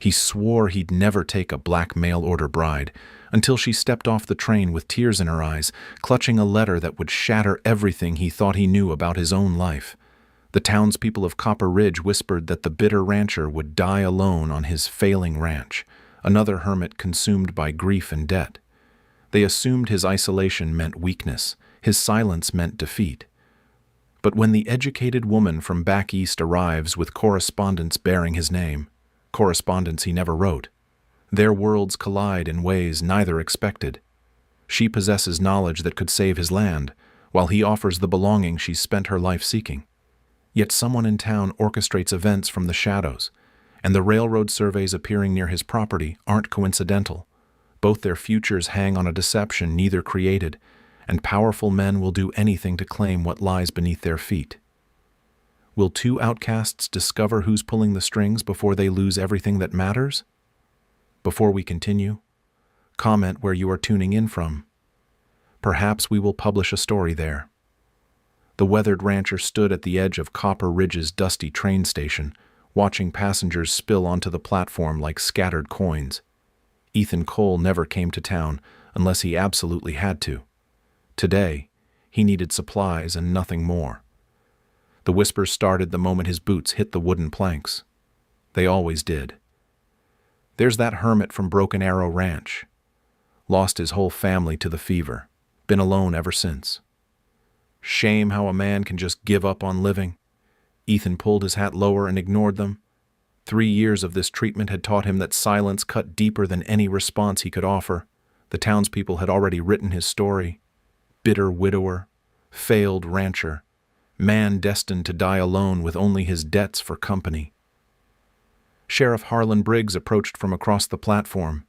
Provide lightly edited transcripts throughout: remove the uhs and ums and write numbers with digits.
He swore he'd never take a black mail-order bride until she stepped off the train with tears in her eyes, clutching a letter that would shatter everything he thought he knew about his own life. The townspeople of Copper Ridge whispered that the bitter rancher would die alone on his failing ranch, another hermit consumed by grief and debt. They assumed his isolation meant weakness, his silence meant defeat. But when the educated woman from back east arrives with correspondence bearing his name, correspondence he never wrote, their worlds collide in ways neither expected. She possesses knowledge that could save his land, while he offers the belonging she's spent her life seeking. Yet someone in town orchestrates events from the shadows, and the railroad surveys appearing near his property aren't coincidental. Both their futures hang on a deception neither created, and powerful men will do anything to claim what lies beneath their feet. Will two outcasts discover who's pulling the strings before they lose everything that matters? Before we continue, comment where you are tuning in from. Perhaps we will publish a story there. The weathered rancher stood at the edge of Copper Ridge's dusty train station, watching passengers spill onto the platform like scattered coins. Ethan Cole never came to town unless he absolutely had to. Today, he needed supplies and nothing more. The whispers started the moment his boots hit the wooden planks. They always did. There's that hermit from Broken Arrow Ranch. Lost his whole family to the fever. Been alone ever since. Shame how a man can just give up on living. Ethan pulled his hat lower and ignored them. 3 years of this treatment had taught him that silence cut deeper than any response he could offer. The townspeople had already written his story. Bitter widower, failed rancher, man destined to die alone with only his debts for company. Sheriff Harlan Briggs approached from across the platform.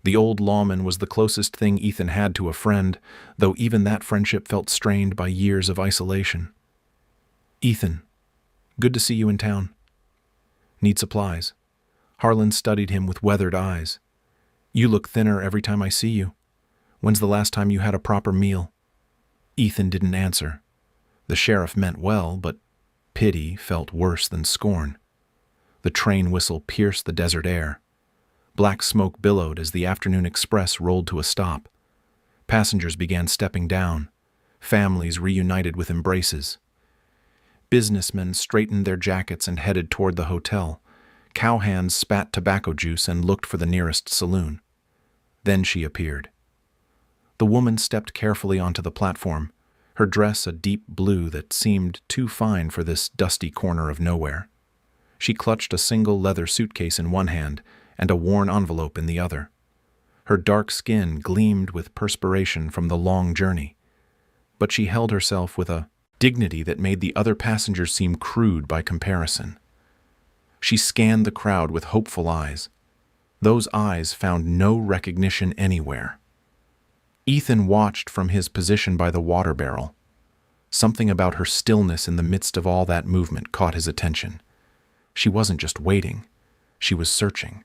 The old lawman was the closest thing Ethan had to a friend, though even that friendship felt strained by years of isolation. "Ethan, good to see you in town. Need supplies?" Harlan studied him with weathered eyes. "You look thinner every time I see you. When's the last time you had a proper meal?" Ethan didn't answer. The sheriff meant well, but pity felt worse than scorn. The train whistle pierced the desert air. Black smoke billowed as the afternoon express rolled to a stop. Passengers began stepping down. Families reunited with embraces. Businessmen straightened their jackets and headed toward the hotel. Cowhands spat tobacco juice and looked for the nearest saloon. Then she appeared. The woman stepped carefully onto the platform, her dress a deep blue that seemed too fine for this dusty corner of nowhere. She clutched a single leather suitcase in one hand and a worn envelope in the other. Her dark skin gleamed with perspiration from the long journey, but she held herself with a dignity that made the other passengers seem crude by comparison. She scanned the crowd with hopeful eyes. Those eyes found no recognition anywhere. Ethan watched from his position by the water barrel. Something about her stillness in the midst of all that movement caught his attention. She wasn't just waiting, she was searching.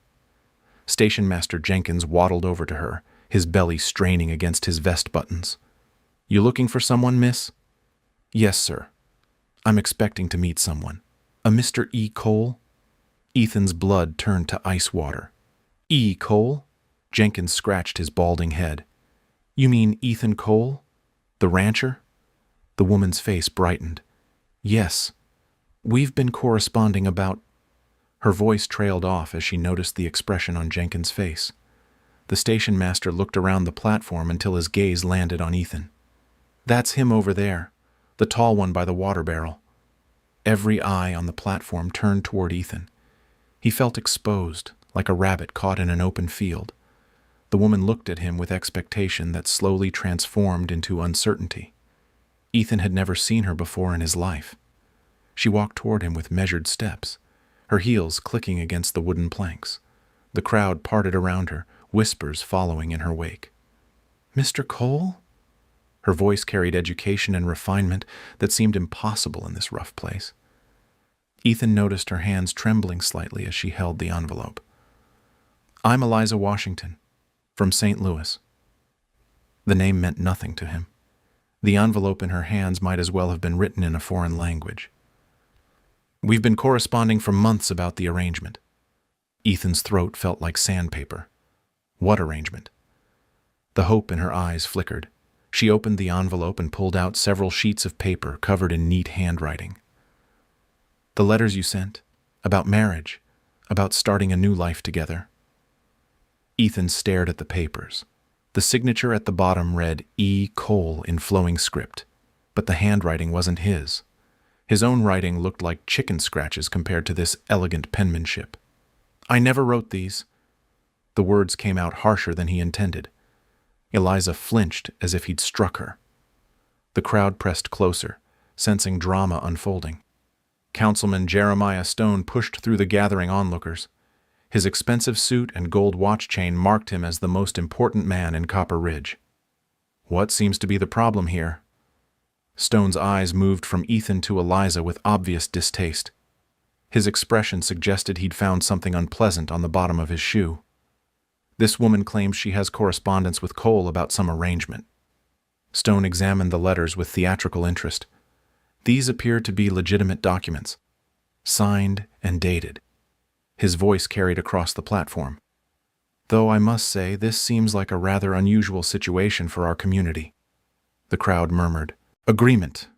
Station Master Jenkins waddled over to her, his belly straining against his vest buttons. "You looking for someone, miss?" "Yes, sir. I'm expecting to meet someone. A Mr. E. Cole?" Ethan's blood turned to ice water. "E. Cole?" Jenkins scratched his balding head. "You mean Ethan Cole? The rancher?" The woman's face brightened. "Yes. We've been corresponding about—" Her voice trailed off as she noticed the expression on Jenkins' face. The station master looked around the platform until his gaze landed on Ethan. "That's him over there, the tall one by the water barrel." Every eye on the platform turned toward Ethan. He felt exposed, like a rabbit caught in an open field. The woman looked at him with expectation that slowly transformed into uncertainty. Ethan had never seen her before in his life. She walked toward him with measured steps, her heels clicking against the wooden planks. The crowd parted around her, whispers following in her wake. "Mr. Cole?" Her voice carried education and refinement that seemed impossible in this rough place. Ethan noticed her hands trembling slightly as she held the envelope. "I'm Eliza Washington, from St. Louis." The name meant nothing to him. The envelope in her hands might as well have been written in a foreign language. "We've been corresponding for months about the arrangement." Ethan's throat felt like sandpaper. What arrangement? The hope in her eyes flickered. She opened the envelope and pulled out several sheets of paper covered in neat handwriting. The letters you sent, about marriage, about starting a new life together. Ethan stared at the papers. The signature at the bottom read E. Cole in flowing script, but the handwriting wasn't his. His own writing looked like chicken scratches compared to this elegant penmanship. I never wrote these. The words came out harsher than he intended. Eliza flinched as if he'd struck her. The crowd pressed closer, sensing drama unfolding. Councilman Jeremiah Stone pushed through the gathering onlookers. His expensive suit and gold watch chain marked him as the most important man in Copper Ridge. What seems to be the problem here? Stone's eyes moved from Ethan to Eliza with obvious distaste. His expression suggested he'd found something unpleasant on the bottom of his shoe. This woman claims she has correspondence with Cole about some arrangement. Stone examined the letters with theatrical interest. These appeared to be legitimate documents, signed and dated. His voice carried across the platform. Though I must say, this seems like a rather unusual situation for our community. The crowd murmured, "Agreement."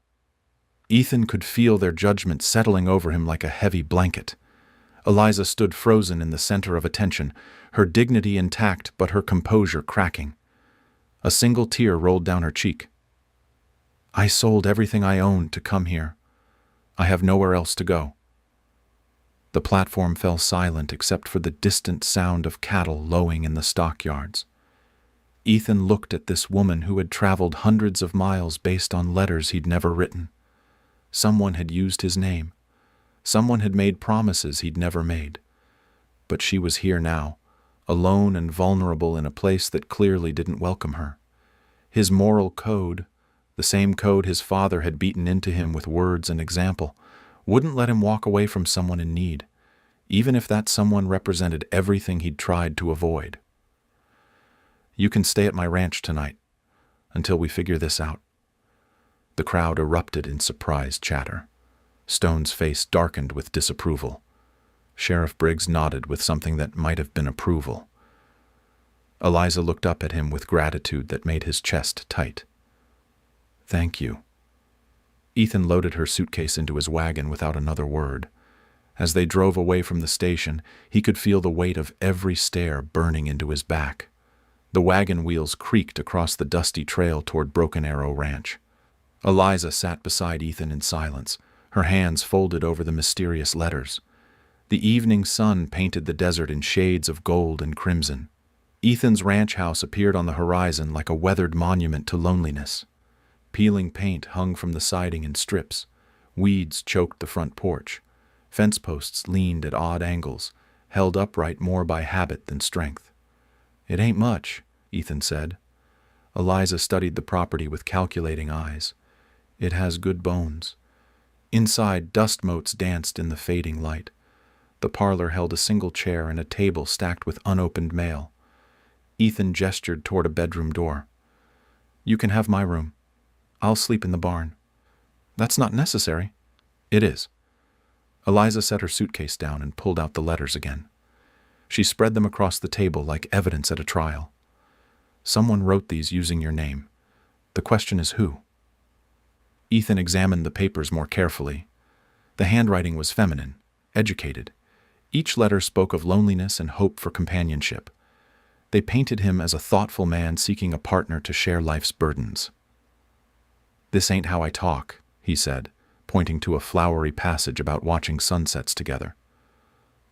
Ethan could feel their judgment settling over him like a heavy blanket. Eliza stood frozen in the center of attention, her dignity intact but her composure cracking. A single tear rolled down her cheek. I sold everything I owned to come here. I have nowhere else to go. The platform fell silent except for the distant sound of cattle lowing in the stockyards. Ethan looked at this woman who had traveled hundreds of miles based on letters he'd never written. Someone had used his name. Someone had made promises he'd never made. But she was here now, alone and vulnerable in a place that clearly didn't welcome her. His moral code, the same code his father had beaten into him with words and example, wouldn't let him walk away from someone in need, even if that someone represented everything he'd tried to avoid. You can stay at my ranch tonight, until we figure this out. The crowd erupted in surprised chatter. Stone's face darkened with disapproval. Sheriff Briggs nodded with something that might have been approval. Eliza looked up at him with gratitude that made his chest tight. Thank you. Ethan loaded her suitcase into his wagon without another word. As they drove away from the station, he could feel the weight of every stare burning into his back. The wagon wheels creaked across the dusty trail toward Broken Arrow Ranch. Eliza sat beside Ethan in silence, her hands folded over the mysterious letters. The evening sun painted the desert in shades of gold and crimson. Ethan's ranch house appeared on the horizon like a weathered monument to loneliness. Peeling paint hung from the siding in strips. Weeds choked the front porch. Fence posts leaned at odd angles, held upright more by habit than strength. It ain't much, Ethan said. Eliza studied the property with calculating eyes. It has good bones. Inside, dust motes danced in the fading light. The parlor held a single chair and a table stacked with unopened mail. Ethan gestured toward a bedroom door. You can have my room. I'll sleep in the barn. That's not necessary. It is. Eliza set her suitcase down and pulled out the letters again. She spread them across the table like evidence at a trial. Someone wrote these using your name. The question is who? Ethan examined the papers more carefully. The handwriting was feminine, educated. Each letter spoke of loneliness and hope for companionship. They painted him as a thoughtful man seeking a partner to share life's burdens. This ain't how I talk, he said, pointing to a flowery passage about watching sunsets together.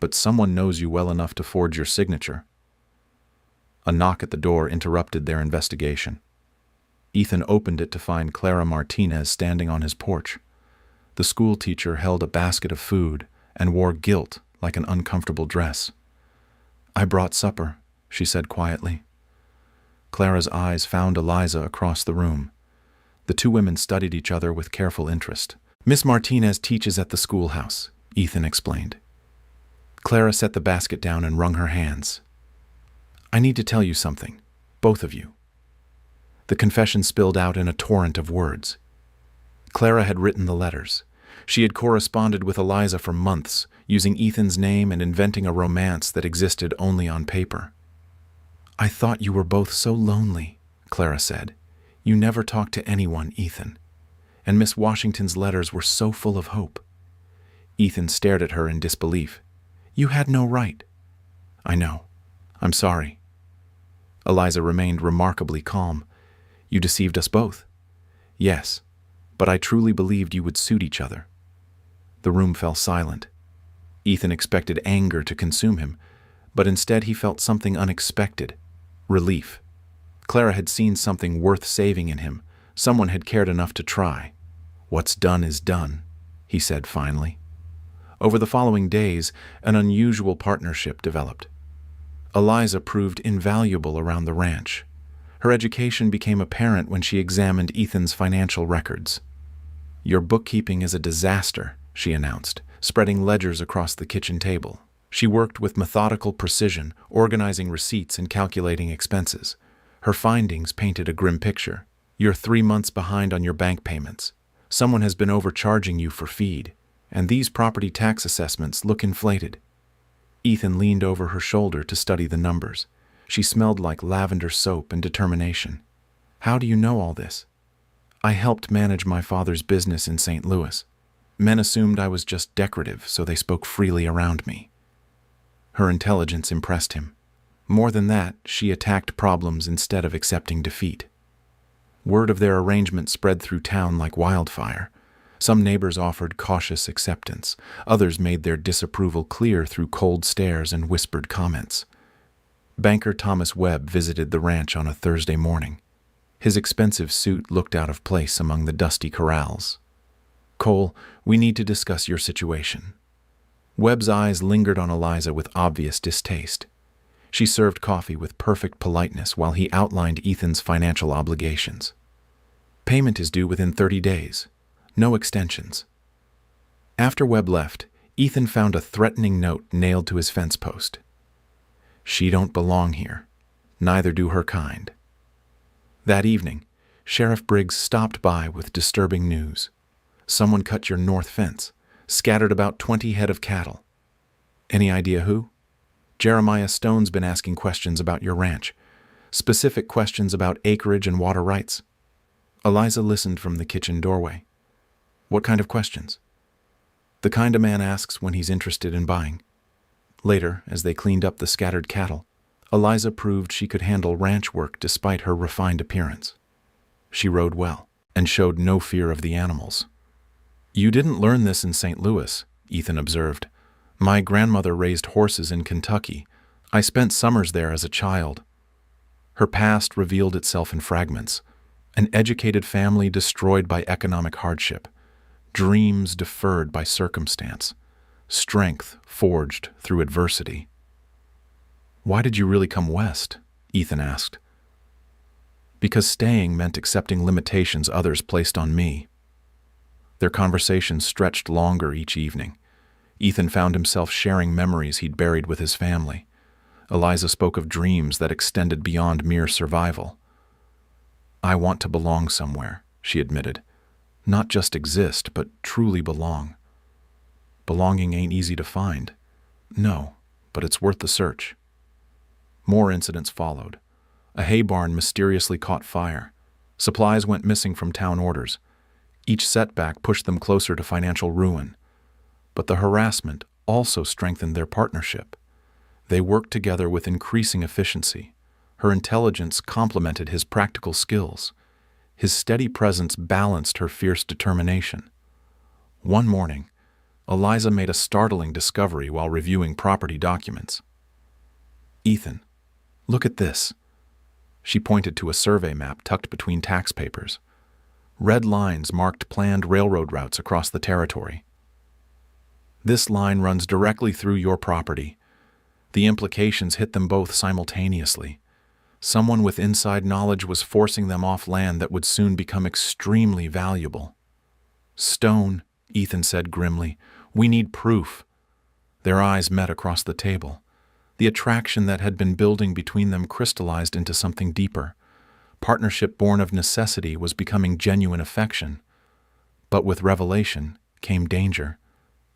But someone knows you well enough to forge your signature. A knock at the door interrupted their investigation. Ethan opened it to find Clara Martinez standing on his porch. The school teacher held a basket of food and wore guilt like an uncomfortable dress. I brought supper, she said quietly. Clara's eyes found Eliza across the room. The two women studied each other with careful interest. Miss Martinez teaches at the schoolhouse, Ethan explained. Clara set the basket down and wrung her hands. I need to tell you something, both of you. The confession spilled out in a torrent of words. Clara had written the letters. She had corresponded with Eliza for months, using Ethan's name and inventing a romance that existed only on paper. "I thought you were both so lonely," Clara said. "You never talked to anyone, Ethan. And Miss Washington's letters were so full of hope." Ethan stared at her in disbelief. "You had no right." "I know. I'm sorry." Eliza remained remarkably calm. "You deceived us both." "Yes, but I truly believed you would suit each other." The room fell silent. Ethan expected anger to consume him, but instead he felt something unexpected: relief. Clara had seen something worth saving in him. Someone had cared enough to try. "What's done is done," he said finally. Over the following days, an unusual partnership developed. Eliza proved invaluable around the ranch. Her education became apparent when she examined Ethan's financial records. "Your bookkeeping is a disaster," she announced, spreading ledgers across the kitchen table. She worked with methodical precision, organizing receipts and calculating expenses. Her findings painted a grim picture. "You're 3 months behind on your bank payments. Someone has been overcharging you for feed, and these property tax assessments look inflated." Ethan leaned over her shoulder to study the numbers. She smelled like lavender soap and determination. "How do you know all this?" "I helped manage my father's business in St. Louis. Men assumed I was just decorative, so they spoke freely around me." Her intelligence impressed him. More than that, she attacked problems instead of accepting defeat. Word of their arrangement spread through town like wildfire. Some neighbors offered cautious acceptance. Others made their disapproval clear through cold stares and whispered comments. Banker Thomas Webb visited the ranch on a Thursday morning. His expensive suit looked out of place among the dusty corrals. "Cole, we need to discuss your situation." Webb's eyes lingered on Eliza with obvious distaste. She served coffee with perfect politeness while he outlined Ethan's financial obligations. "Payment is due within 30 days. No extensions." After Webb left, Ethan found a threatening note nailed to his fence post. "She don't belong here. Neither do her kind." That evening, Sheriff Briggs stopped by with disturbing news. "Someone cut your north fence, scattered about 20 head of cattle." "Any idea who?" "Jeremiah Stone's been asking questions about your ranch. Specific questions about acreage and water rights." Eliza listened from the kitchen doorway. "What kind of questions?" "The kind a man asks when he's interested in buying." Later, as they cleaned up the scattered cattle, Eliza proved she could handle ranch work despite her refined appearance. She rode well and showed no fear of the animals. "You didn't learn this in St. Louis," Ethan observed. "My grandmother raised horses in Kentucky. I spent summers there as a child." Her past revealed itself in fragments. An educated family destroyed by economic hardship. Dreams deferred by circumstance. Strength forged through adversity. "Why did you really come west?" Ethan asked. "Because staying meant accepting limitations others placed on me." Their conversations stretched longer each evening. Ethan found himself sharing memories he'd buried with his family. Eliza spoke of dreams that extended beyond mere survival. "I want to belong somewhere," she admitted. "Not just exist, but truly belong." "Belonging ain't easy to find." "No, but it's worth the search." More incidents followed. A hay barn mysteriously caught fire. Supplies went missing from town orders. Each setback pushed them closer to financial ruin. But the harassment also strengthened their partnership. They worked together with increasing efficiency. Her intelligence complemented his practical skills. His steady presence balanced her fierce determination. One morning, Eliza made a startling discovery while reviewing property documents. "Ethan, look at this." She pointed to a survey map tucked between tax papers. Red lines marked planned railroad routes across the territory. "This line runs directly through your property." The implications hit them both simultaneously. Someone with inside knowledge was forcing them off land that would soon become extremely valuable. "Stone," Ethan said grimly, "we need proof." Their eyes met across the table. The attraction that had been building between them crystallized into something deeper. Partnership born of necessity was becoming genuine affection. But with revelation came danger.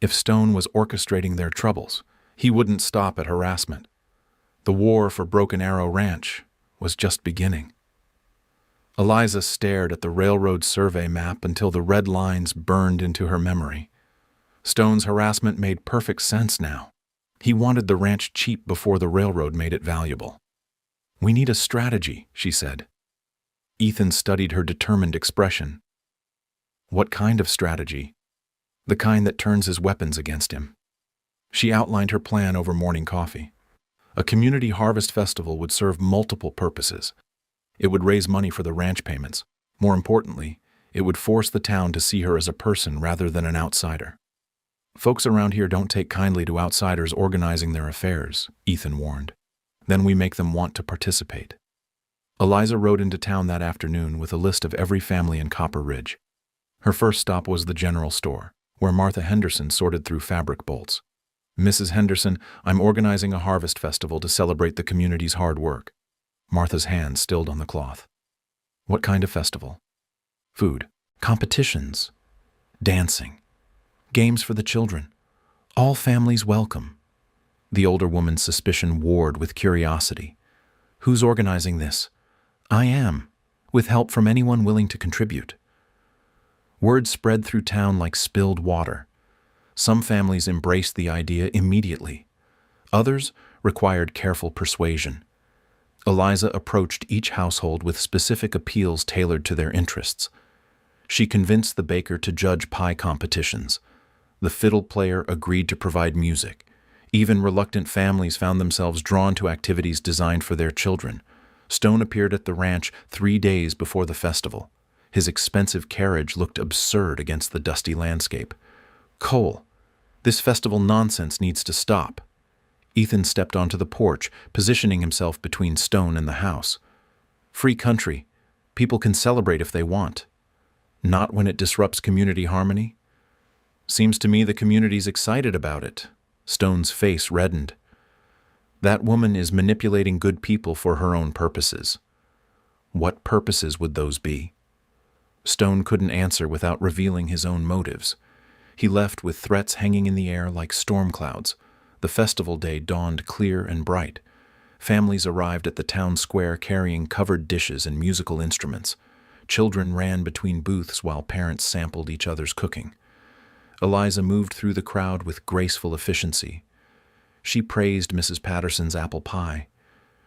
If Stone was orchestrating their troubles, he wouldn't stop at harassment. The war for Broken Arrow Ranch was just beginning. Eliza stared at the railroad survey map until the red lines burned into her memory. Stone's harassment made perfect sense now. He wanted the ranch cheap before the railroad made it valuable. "We need a strategy," she said. Ethan studied her determined expression. "What kind of strategy?" "The kind that turns his weapons against him." She outlined her plan over morning coffee. A community harvest festival would serve multiple purposes. It would raise money for the ranch payments. More importantly, it would force the town to see her as a person rather than an outsider. "Folks around here don't take kindly to outsiders organizing their affairs," Ethan warned. "Then we make them want to participate." Eliza rode into town that afternoon with a list of every family in Copper Ridge. Her first stop was the general store, where Martha Henderson sorted through fabric bolts. "Mrs. Henderson, I'm organizing a harvest festival to celebrate the community's hard work." Martha's hand stilled on the cloth. "What kind of festival?" "Food, competitions, dancing, games for the children. All families welcome." The older woman's suspicion warred with curiosity. "Who's organizing this?" "I am, with help from anyone willing to contribute." Word spread through town like spilled water. Some families embraced the idea immediately. Others required careful persuasion. Eliza approached each household with specific appeals tailored to their interests. She convinced the baker to judge pie competitions. The fiddle player agreed to provide music. Even reluctant families found themselves drawn to activities designed for their children. Stone appeared at the ranch 3 days before the festival. His expensive carriage looked absurd against the dusty landscape. "Cole, this festival nonsense needs to stop." Ethan stepped onto the porch, positioning himself between Stone and the house. "Free country. People can celebrate if they want. Not when it disrupts community harmony." "Seems to me the community's excited about it." Stone's face reddened. "That woman is manipulating good people for her own purposes." What purposes would those be? Stone couldn't answer without revealing his own motives. He left with threats hanging in the air like storm clouds. The festival day dawned clear and bright. Families arrived at the town square carrying covered dishes and musical instruments. Children ran between booths while parents sampled each other's cooking. Eliza moved through the crowd with graceful efficiency. She praised Mrs. Patterson's apple pie.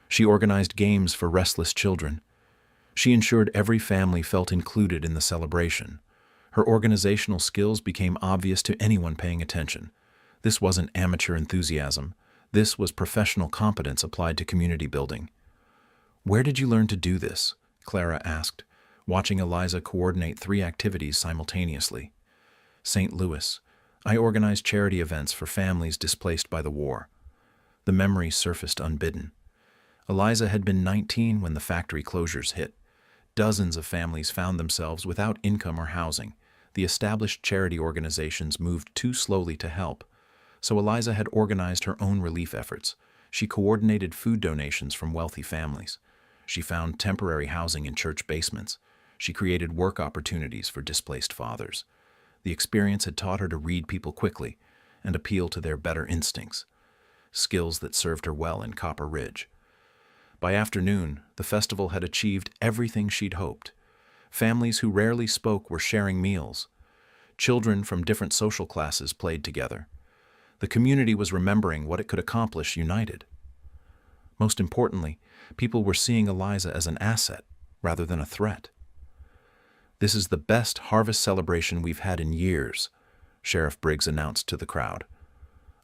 She organized games for restless children. She ensured every family felt included in the celebration. Her organizational skills became obvious to anyone paying attention. This wasn't amateur enthusiasm. This was professional competence applied to community building. "Where did you learn to do this?" Clara asked, watching Eliza coordinate 3 activities simultaneously. "St. Louis. I organized charity events for families displaced by the war." The memory surfaced unbidden. Eliza had been 19 when the factory closures hit. Dozens of families found themselves without income or housing. The established charity organizations moved too slowly to help. So Eliza had organized her own relief efforts. She coordinated food donations from wealthy families. She found temporary housing in church basements. She created work opportunities for displaced fathers. The experience had taught her to read people quickly and appeal to their better instincts, skills that served her well in Copper Ridge. By afternoon, the festival had achieved everything she'd hoped. Families who rarely spoke were sharing meals. Children from different social classes played together. The community was remembering what it could accomplish united. Most importantly, people were seeing Eliza as an asset rather than a threat. "This is the best harvest celebration we've had in years," Sheriff Briggs announced to the crowd.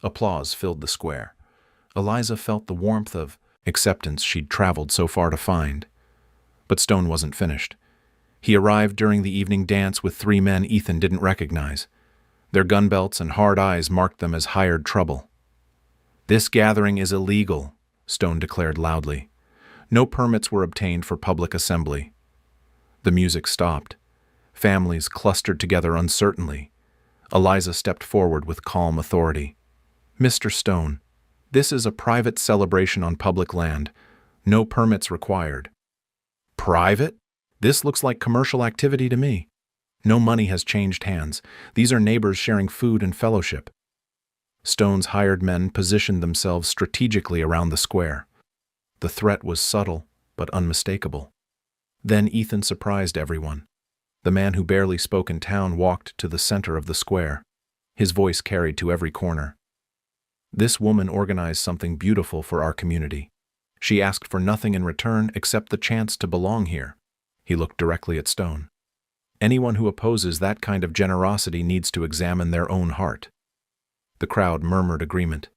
Applause filled the square. Eliza felt the warmth of acceptance she'd traveled so far to find. But Stone wasn't finished. He arrived during the evening dance with 3 men Ethan didn't recognize. Their gun belts and hard eyes marked them as hired trouble. "This gathering is illegal," Stone declared loudly. No permits were obtained for public assembly. The music stopped. Families clustered together uncertainly. Eliza stepped forward with calm authority. "Mr. Stone, this is a private celebration on public land. No permits required." "Private? This looks like commercial activity to me." "No money has changed hands. These are neighbors sharing food and fellowship. Stone's hired men positioned themselves strategically around the square. The threat was subtle, but unmistakable. Then Ethan surprised everyone. The man who barely spoke in town walked to the center of the square. His voice carried to every corner. This woman organized something beautiful for our community. She asked for nothing in return except the chance to belong here. He looked directly at Stone. Anyone who opposes that kind of generosity needs to examine their own heart. The crowd murmured agreement.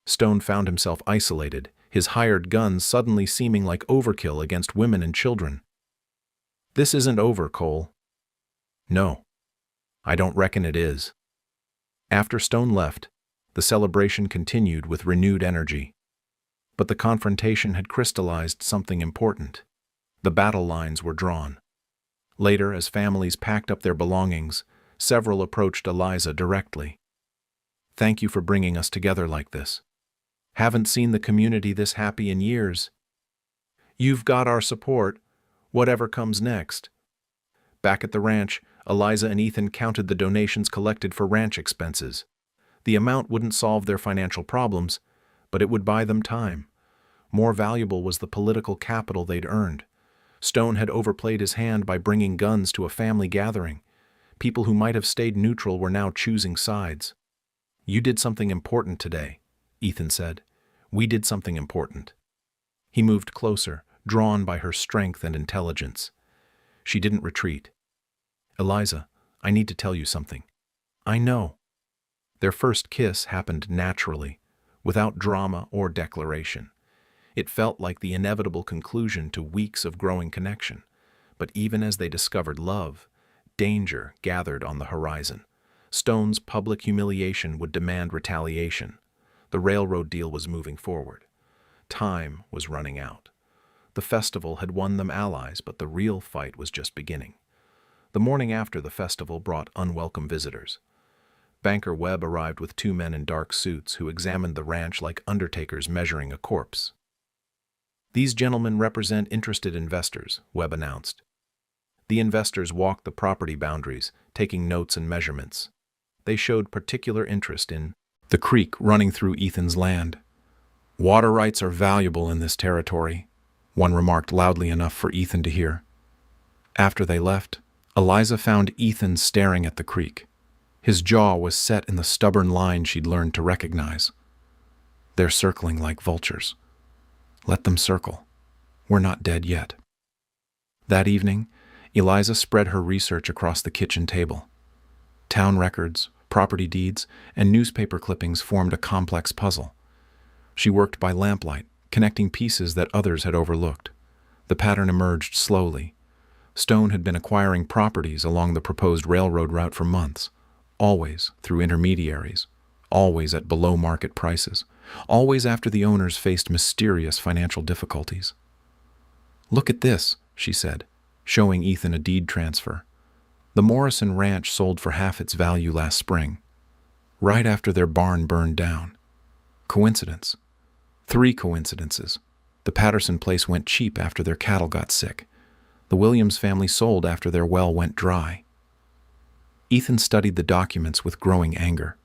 Stone found himself isolated, his hired guns suddenly seeming like overkill against women and children. "This isn't over, Cole." "No, I don't reckon it is." After Stone left, the celebration continued with renewed energy. But the confrontation had crystallized something important. The battle lines were drawn. Later, as families packed up their belongings, several approached Eliza directly. "Thank you for bringing us together like this. Haven't seen the community this happy in years. You've got our support, whatever comes next." Back at the ranch, Eliza and Ethan counted the donations collected for ranch expenses. The amount wouldn't solve their financial problems, but it would buy them time. More valuable was the political capital they'd earned. Stone had overplayed his hand by bringing guns to a family gathering. People who might have stayed neutral were now choosing sides. "You did something important today," Ethan said. "We did something important." He moved closer, drawn by her strength and intelligence. She didn't retreat. "Eliza, I need to tell you something." "I know." Their first kiss happened naturally, without drama or declaration. It felt like the inevitable conclusion to weeks of growing connection. But even as they discovered love, danger gathered on the horizon. Stone's public humiliation would demand retaliation. The railroad deal was moving forward. Time was running out. The festival had won them allies, but the real fight was just beginning. The morning after the festival brought unwelcome visitors. Banker Webb arrived with two men in dark suits who examined the ranch like undertakers measuring a corpse. "These gentlemen represent interested investors," Webb announced. The investors walked the property boundaries, taking notes and measurements. They showed particular interest in the creek running through Ethan's land. "Water rights are valuable in this territory," one remarked loudly enough for Ethan to hear. After they left, Eliza found Ethan staring at the creek. His jaw was set in the stubborn line she'd learned to recognize. "They're circling like vultures. Let them circle. We're not dead yet." That evening, Eliza spread her research across the kitchen table. Town records, property deeds, and newspaper clippings formed a complex puzzle. She worked by lamplight, connecting pieces that others had overlooked. The pattern emerged slowly. Stone had been acquiring properties along the proposed railroad route for months, always through intermediaries, always at below-market prices, always after the owners faced mysterious financial difficulties. "Look at this," she said, showing Ethan a deed transfer. "The Morrison Ranch sold for half its value last spring, right after their barn burned down. Coincidence? 3 coincidences. The Patterson place went cheap after their cattle got sick. The Williams family sold after their well went dry." Ethan studied the documents with growing anger.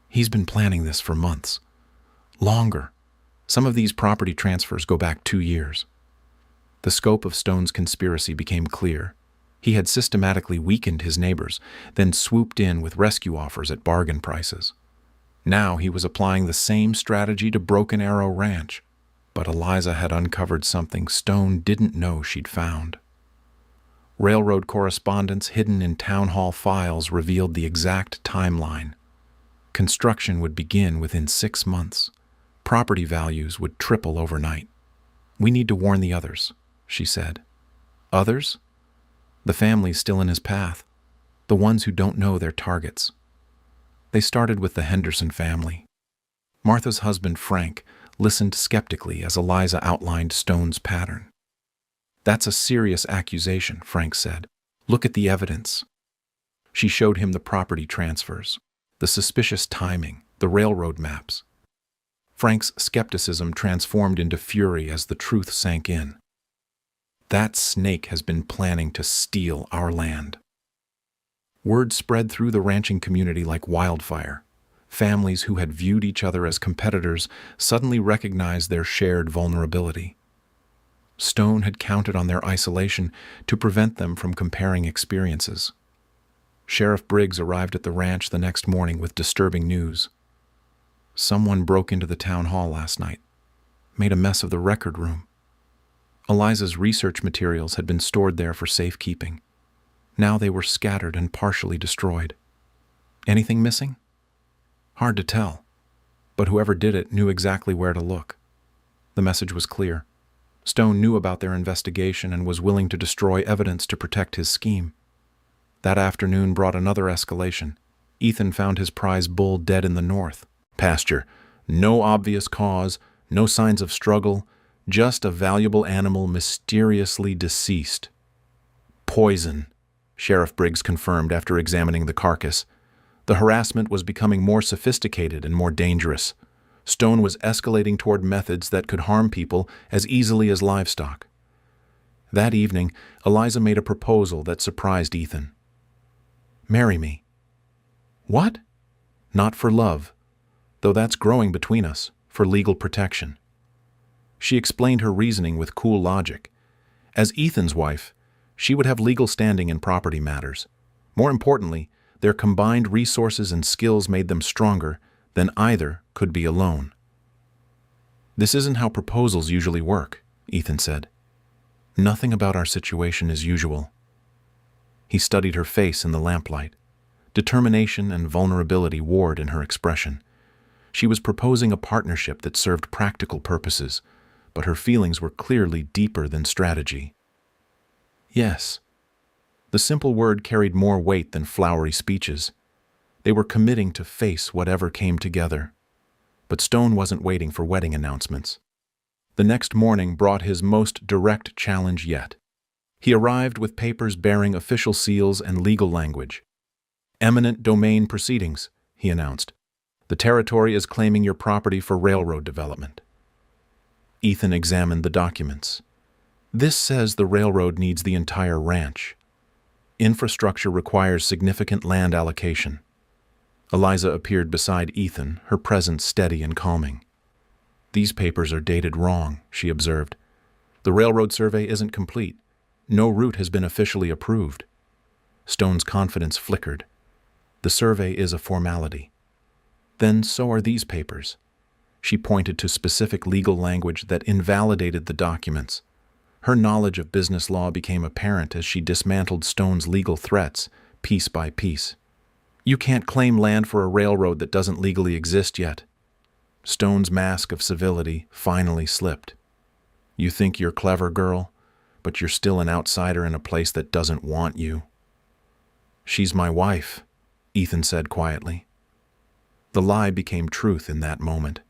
He's been planning this for months. Longer. Some of these property transfers go back 2 years. The scope of Stone's conspiracy became clear. He had systematically weakened his neighbors, then swooped in with rescue offers at bargain prices. Now he was applying the same strategy to Broken Arrow Ranch, but Eliza had uncovered something Stone didn't know she'd found. Railroad correspondence hidden in town hall files revealed the exact timeline. Construction would begin within 6 months. Property values would triple overnight. "We need to warn the others," she said. "Others?" "The families still in his path. The ones who don't know their targets." They started with the Henderson family. Martha's husband, Frank, listened skeptically as Eliza outlined Stone's pattern. "That's a serious accusation," Frank said. "Look at the evidence." She showed him the property transfers, the suspicious timing, the railroad maps. Frank's skepticism transformed into fury as the truth sank in. "That snake has been planning to steal our land." Word spread through the ranching community like wildfire. Families who had viewed each other as competitors suddenly recognized their shared vulnerability. Stone had counted on their isolation to prevent them from comparing experiences. Sheriff Briggs arrived at the ranch the next morning with disturbing news. Someone broke into the town hall last night, made a mess of the record room. Eliza's research materials had been stored there for safekeeping. Now they were scattered and partially destroyed. Anything missing? Hard to tell, but whoever did it knew exactly where to look. The message was clear. Stone knew about their investigation and was willing to destroy evidence to protect his scheme. That afternoon brought another escalation. Ethan found his prize bull dead in the north pasture. No obvious cause, no signs of struggle, just a valuable animal mysteriously deceased. Poison, Sheriff Briggs confirmed after examining the carcass. The harassment was becoming more sophisticated and more dangerous. Stone was escalating toward methods that could harm people as easily as livestock. That evening, Eliza made a proposal that surprised Ethan. "Marry me." "What?" "Not for love, though that's growing between us, for legal protection." She explained her reasoning with cool logic. As Ethan's wife, she would have legal standing in property matters. More importantly, their combined resources and skills made them stronger than either could be alone. "This isn't how proposals usually work," Ethan said. "Nothing about our situation is usual." He studied her face in the lamplight. Determination and vulnerability warred in her expression. She was proposing a partnership that served practical purposes, but her feelings were clearly deeper than strategy. "Yes." The simple word carried more weight than flowery speeches. They were committing to face whatever came together. But Stone wasn't waiting for wedding announcements. The next morning brought his most direct challenge yet. He arrived with papers bearing official seals and legal language. "Eminent domain proceedings," he announced. "The territory is claiming your property for railroad development." Ethan examined the documents. "This says the railroad needs the entire ranch. Infrastructure requires significant land allocation." Eliza appeared beside Ethan, her presence steady and calming. "These papers are dated wrong," she observed. "The railroad survey isn't complete. No route has been officially approved." Stone's confidence flickered. "The survey is a formality." "Then so are these papers." She pointed to specific legal language that invalidated the documents. Her knowledge of business law became apparent as she dismantled Stone's legal threats, piece by piece. "You can't claim land for a railroad that doesn't legally exist yet." Stone's mask of civility finally slipped. "You think you're clever, girl, but you're still an outsider in a place that doesn't want you." "She's my wife," Ethan said quietly. The lie became truth in that moment.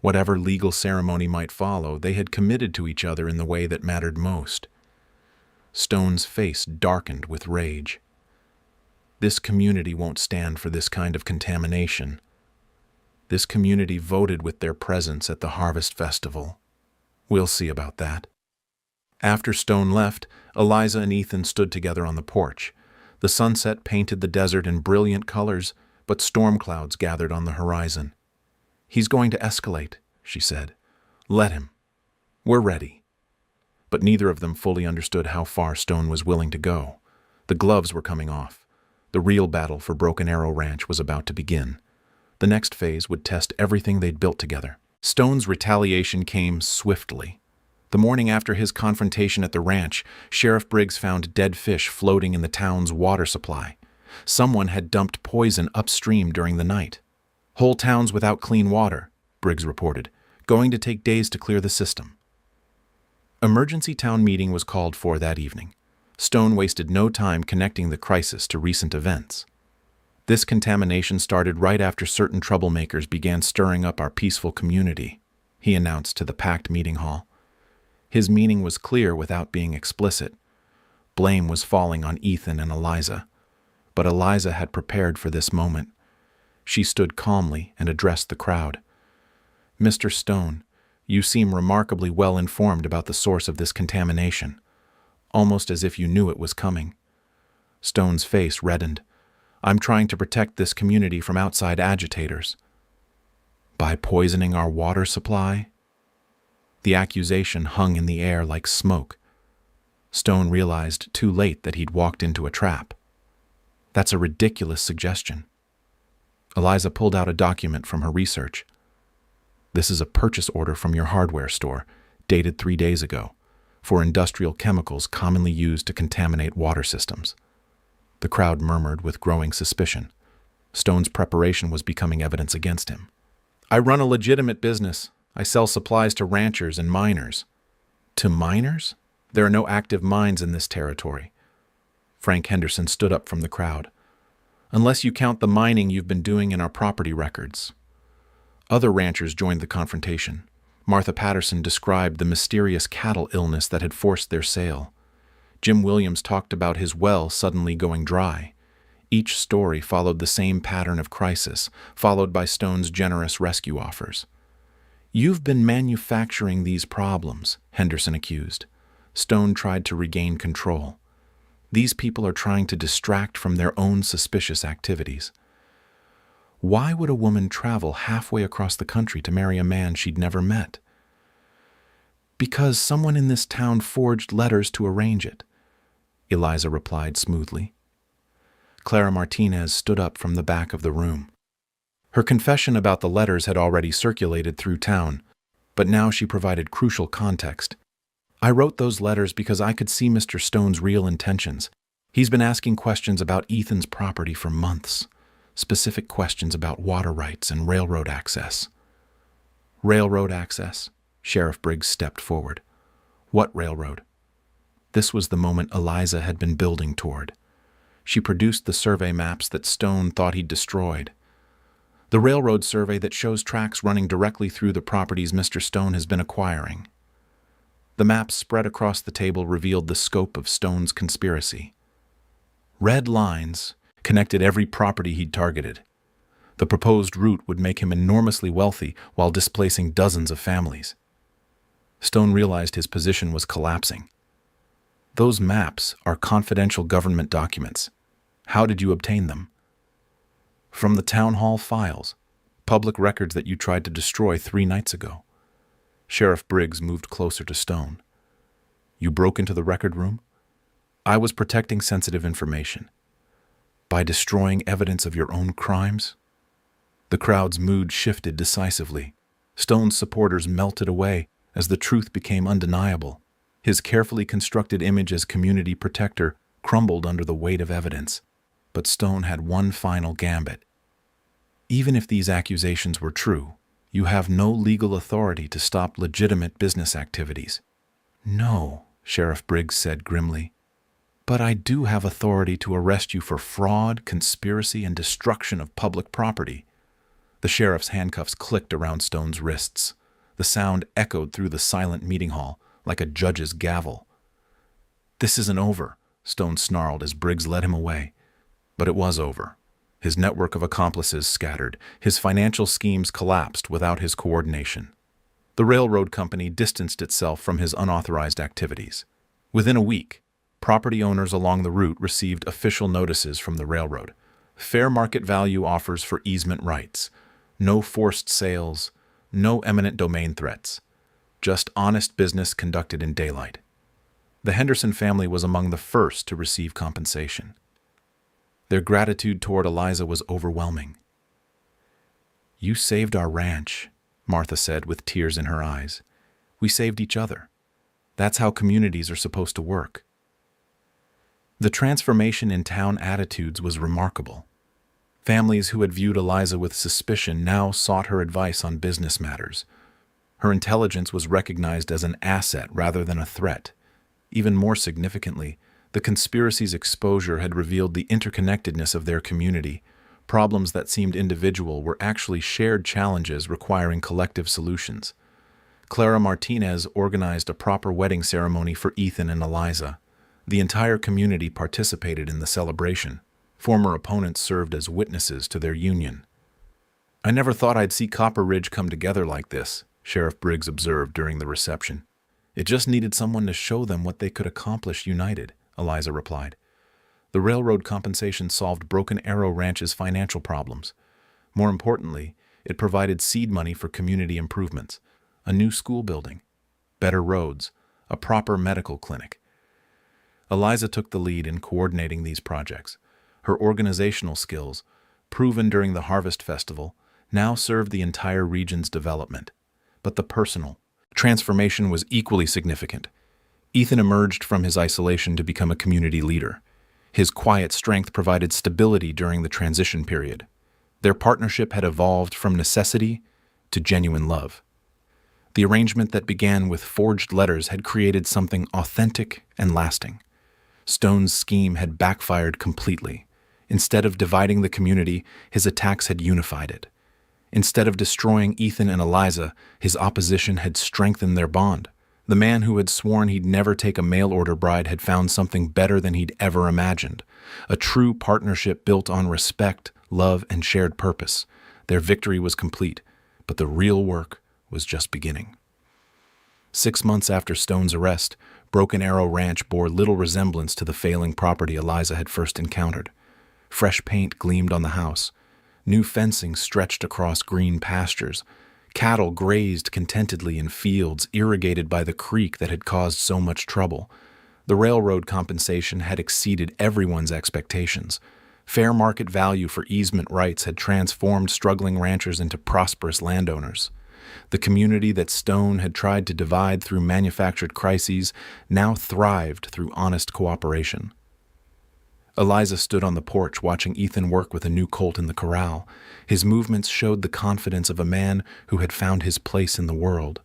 Whatever legal ceremony might follow, they had committed to each other in the way that mattered most. Stone's face darkened with rage. "This community won't stand for this kind of contamination. This community voted with their presence at the Harvest Festival. We'll see about that." After Stone left, Eliza and Ethan stood together on the porch. The sunset painted the desert in brilliant colors, but storm clouds gathered on the horizon. "He's going to escalate," she said. "Let him. We're ready." But neither of them fully understood how far Stone was willing to go. The gloves were coming off. The real battle for Broken Arrow Ranch was about to begin. The next phase would test everything they'd built together. Stone's retaliation came swiftly. The morning after his confrontation at the ranch, Sheriff Briggs found dead fish floating in the town's water supply. Someone had dumped poison upstream during the night. "Whole towns without clean water," Briggs reported. "Going to take days to clear the system." Emergency town meeting was called for that evening. Stone wasted no time connecting the crisis to recent events. "This contamination started right after certain troublemakers began stirring up our peaceful community," he announced to the packed meeting hall. His meaning was clear without being explicit. Blame was falling on Ethan and Eliza. But Eliza had prepared for this moment. She stood calmly and addressed the crowd. "Mr. Stone, you seem remarkably well informed about the source of this contamination, almost as if you knew it was coming." Stone's face reddened. I'm trying to protect this community from outside agitators. By poisoning our water supply? The accusation hung in the air like smoke. Stone realized too late that he'd walked into a trap. That's a ridiculous suggestion. Eliza pulled out a document from her research. This is a purchase order from your hardware store, dated 3 days ago, for industrial chemicals commonly used to contaminate water systems. The crowd murmured with growing suspicion. Stone's preparation was becoming evidence against him. I run a legitimate business. I sell supplies to ranchers and miners. To miners? There are no active mines in this territory. Frank Henderson stood up from the crowd. Unless you count the mining you've been doing in our property records. Other ranchers joined the confrontation. Martha Patterson described the mysterious cattle illness that had forced their sale. Jim Williams talked about his well suddenly going dry. Each story followed the same pattern of crisis, followed by Stone's generous rescue offers. You've been manufacturing these problems, Henderson accused. Stone tried to regain control. These people are trying to distract from their own suspicious activities. Why would a woman travel halfway across the country to marry a man she'd never met? Because someone in this town forged letters to arrange it, Eliza replied smoothly. Clara Martinez stood up from the back of the room. Her confession about the letters had already circulated through town, but now she provided crucial context. I wrote those letters because I could see Mr. Stone's real intentions. He's been asking questions about Ethan's property for months. Specific questions about water rights and railroad access. Railroad access? Sheriff Briggs stepped forward. What railroad? This was the moment Eliza had been building toward. She produced the survey maps that Stone thought he'd destroyed. The railroad survey that shows tracks running directly through the properties Mr. Stone has been acquiring. The maps spread across the table revealed the scope of Stone's conspiracy. Red lines connected every property he'd targeted. The proposed route would make him enormously wealthy while displacing dozens of families. Stone realized his position was collapsing. Those maps are confidential government documents. How did you obtain them? From the town hall files, public records that you tried to destroy 3 nights ago. Sheriff Briggs moved closer to Stone. You broke into the record room? I was protecting sensitive information. By destroying evidence of your own crimes? The crowd's mood shifted decisively. Stone's supporters melted away as the truth became undeniable. His carefully constructed image as community protector crumbled under the weight of evidence. But Stone had one final gambit. Even if these accusations were true, you have no legal authority to stop legitimate business activities. No, Sheriff Briggs said grimly. But I do have authority to arrest you for fraud, conspiracy, and destruction of public property. The sheriff's handcuffs clicked around Stone's wrists. The sound echoed through the silent meeting hall like a judge's gavel. This isn't over, Stone snarled as Briggs led him away. But it was over. His network of accomplices scattered. His financial schemes collapsed without his coordination. The railroad company distanced itself from his unauthorized activities. Within a week, property owners along the route received official notices from the railroad. Fair market value offers for easement rights. No forced sales. No eminent domain threats. Just honest business conducted in daylight. The Henderson family was among the first to receive compensation. Their gratitude toward Eliza was overwhelming. You saved our ranch, Martha said with tears in her eyes. We saved each other. That's how communities are supposed to work. The transformation in town attitudes was remarkable. Families who had viewed Eliza with suspicion now sought her advice on business matters. Her intelligence was recognized as an asset rather than a threat. Even more significantly, the conspiracy's exposure had revealed the interconnectedness of their community. Problems that seemed individual were actually shared challenges requiring collective solutions. Clara Martinez organized a proper wedding ceremony for Ethan and Eliza. The entire community participated in the celebration. Former opponents served as witnesses to their union. I never thought I'd see Copper Ridge come together like this, Sheriff Briggs observed during the reception. It just needed someone to show them what they could accomplish united, Eliza replied. The railroad compensation solved Broken Arrow Ranch's financial problems. More importantly, it provided seed money for community improvements, a new school building, better roads, a proper medical clinic. Eliza took the lead in coordinating these projects. Her organizational skills, proven during the Harvest Festival, now served the entire region's development. But the personal transformation was equally significant. Ethan emerged from his isolation to become a community leader. His quiet strength provided stability during the transition period. Their partnership had evolved from necessity to genuine love. The arrangement that began with forged letters had created something authentic and lasting. Stone's scheme had backfired completely. Instead of dividing the community, his attacks had unified it. Instead of destroying Ethan and Eliza, his opposition had strengthened their bond. The man who had sworn he'd never take a mail-order bride had found something better than he'd ever imagined. A true partnership built on respect, love, and shared purpose. Their victory was complete, but the real work was just beginning. 6 months after Stone's arrest, Broken Arrow Ranch bore little resemblance to the failing property Eliza had first encountered. Fresh paint gleamed on the house. New fencing stretched across green pastures. Cattle grazed contentedly in fields irrigated by the creek that had caused so much trouble. The railroad compensation had exceeded everyone's expectations. Fair market value for easement rights had transformed struggling ranchers into prosperous landowners. The community that Stone had tried to divide through manufactured crises now thrived through honest cooperation. Eliza stood on the porch watching Ethan work with a new colt in the corral. His movements showed the confidence of a man who had found his place in the world.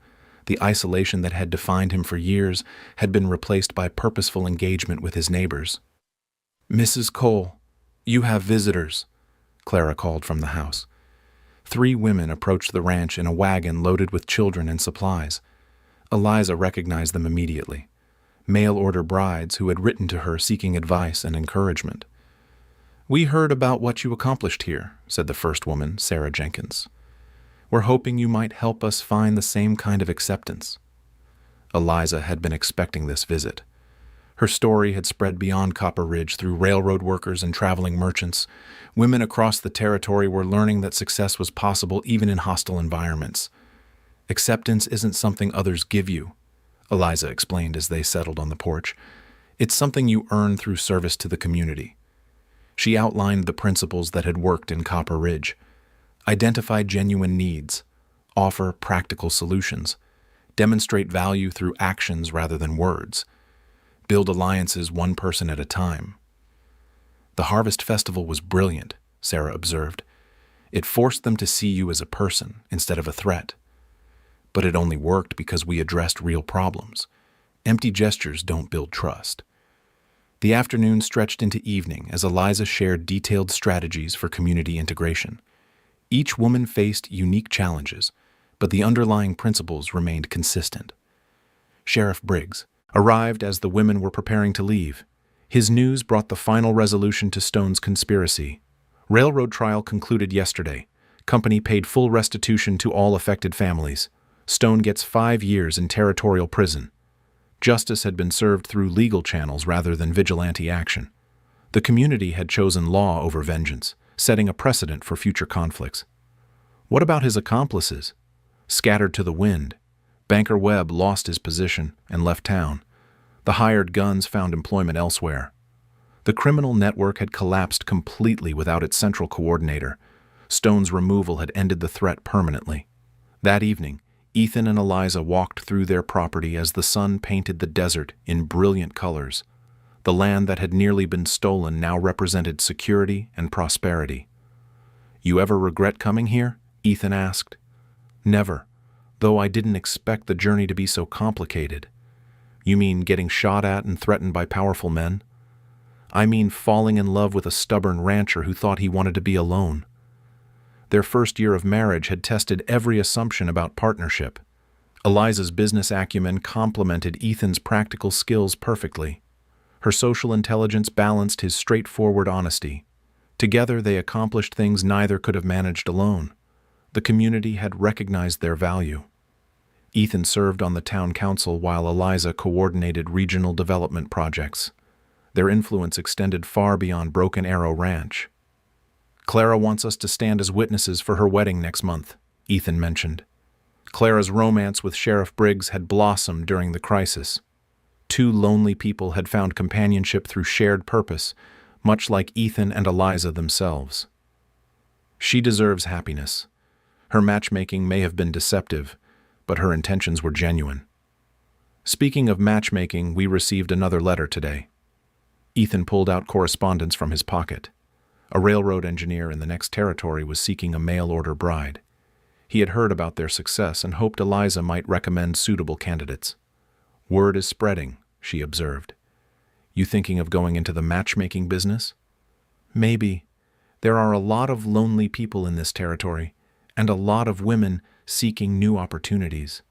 The isolation that had defined him for years had been replaced by purposeful engagement with his neighbors. "Mrs. Cole, you have visitors," Clara called from the house. 3 women approached the ranch in a wagon loaded with children and supplies. Eliza recognized them immediately. Mail-order brides who had written to her seeking advice and encouragement. "We heard about what you accomplished here," said the first woman, Sarah Jenkins. "We're hoping you might help us find the same kind of acceptance." Eliza had been expecting this visit. Her story had spread beyond Copper Ridge through railroad workers and traveling merchants. Women across the territory were learning that success was possible even in hostile environments. "Acceptance isn't something others give you," Eliza explained as they settled on the porch. "It's something you earn through service to the community." She outlined the principles that had worked in Copper Ridge. Identify genuine needs, offer practical solutions, demonstrate value through actions rather than words, build alliances one person at a time. "The Harvest Festival was brilliant," Sarah observed. "It forced them to see you as a person instead of a threat. But it only worked because we addressed real problems. Empty gestures don't build trust." The afternoon stretched into evening as Eliza shared detailed strategies for community integration. Each woman faced unique challenges, but the underlying principles remained consistent. Sheriff Briggs arrived as the women were preparing to leave. His news brought the final resolution to Stone's conspiracy. Railroad trial concluded yesterday. Company paid full restitution to all affected families. Stone gets 5 years in territorial prison. Justice had been served through legal channels rather than vigilante action. The community had chosen law over vengeance, setting a precedent for future conflicts. What about his accomplices? Scattered to the wind, Banker Webb lost his position and left town. The hired guns found employment elsewhere. The criminal network had collapsed completely without its central coordinator. Stone's removal had ended the threat permanently. That evening, Ethan and Eliza walked through their property as the sun painted the desert in brilliant colors. The land that had nearly been stolen now represented security and prosperity. "You ever regret coming here?" Ethan asked. "Never, though I didn't expect the journey to be so complicated." "You mean getting shot at and threatened by powerful men?" "I mean falling in love with a stubborn rancher who thought he wanted to be alone." Their first year of marriage had tested every assumption about partnership. Eliza's business acumen complemented Ethan's practical skills perfectly. Her social intelligence balanced his straightforward honesty. Together they accomplished things neither could have managed alone. The community had recognized their value. Ethan served on the town council while Eliza coordinated regional development projects. Their influence extended far beyond Broken Arrow Ranch. "Clara wants us to stand as witnesses for her wedding next month," Ethan mentioned. Clara's romance with Sheriff Briggs had blossomed during the crisis. Two lonely people had found companionship through shared purpose, much like Ethan and Eliza themselves. "She deserves happiness. Her matchmaking may have been deceptive, but her intentions were genuine." Speaking of matchmaking, we received another letter today. Ethan pulled out correspondence from his pocket. A railroad engineer in the next territory was seeking a mail-order bride. He had heard about their success and hoped Eliza might recommend suitable candidates. "Word is spreading," she observed. "You thinking of going into the matchmaking business?" "Maybe. There are a lot of lonely people in this territory, and a lot of women seeking new opportunities."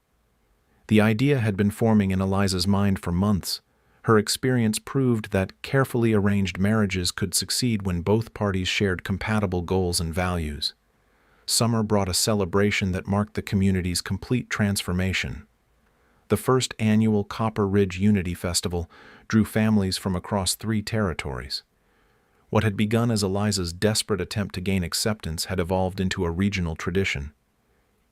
The idea had been forming in Eliza's mind for months. Her experience proved that carefully arranged marriages could succeed when both parties shared compatible goals and values. Summer brought a celebration that marked the community's complete transformation. The first annual Copper Ridge Unity Festival drew families from across 3 territories. What had begun as Eliza's desperate attempt to gain acceptance had evolved into a regional tradition.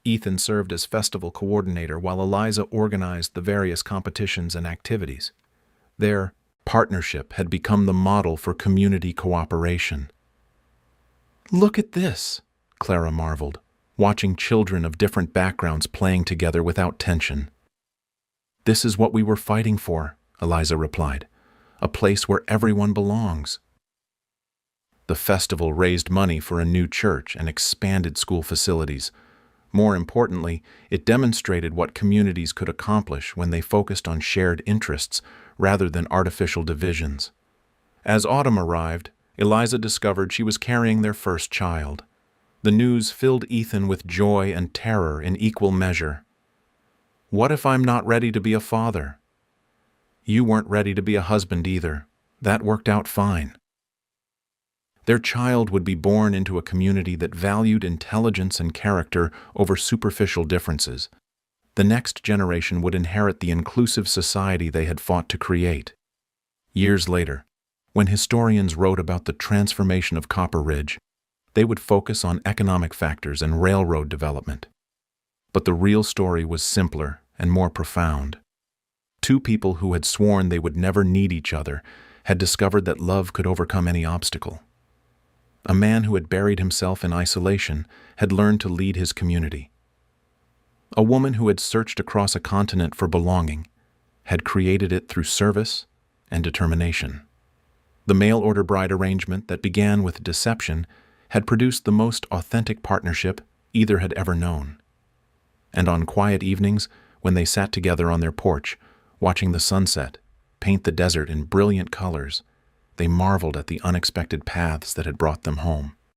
Ethan served as festival coordinator while Eliza organized the various competitions and activities. Their partnership had become the model for community cooperation. "Look at this," Clara marveled, watching children of different backgrounds playing together without tension. "This is what we were fighting for," Eliza replied, "a place where everyone belongs." The festival raised money for a new church and expanded school facilities. More importantly, it demonstrated what communities could accomplish when they focused on shared interests rather than artificial divisions. As autumn arrived, Eliza discovered she was carrying their first child. The news filled Ethan with joy and terror in equal measure. "What if I'm not ready to be a father?" "You weren't ready to be a husband either. That worked out fine." Their child would be born into a community that valued intelligence and character over superficial differences. The next generation would inherit the inclusive society they had fought to create. Years later, when historians wrote about the transformation of Copper Ridge, they would focus on economic factors and railroad development. But the real story was simpler and more profound. Two people who had sworn they would never need each other had discovered that love could overcome any obstacle. A man who had buried himself in isolation had learned to lead his community. A woman who had searched across a continent for belonging had created it through service and determination. The mail-order bride arrangement that began with deception had produced the most authentic partnership either had ever known. And on quiet evenings, when they sat together on their porch, watching the sunset paint the desert in brilliant colors, they marveled at the unexpected paths that had brought them home.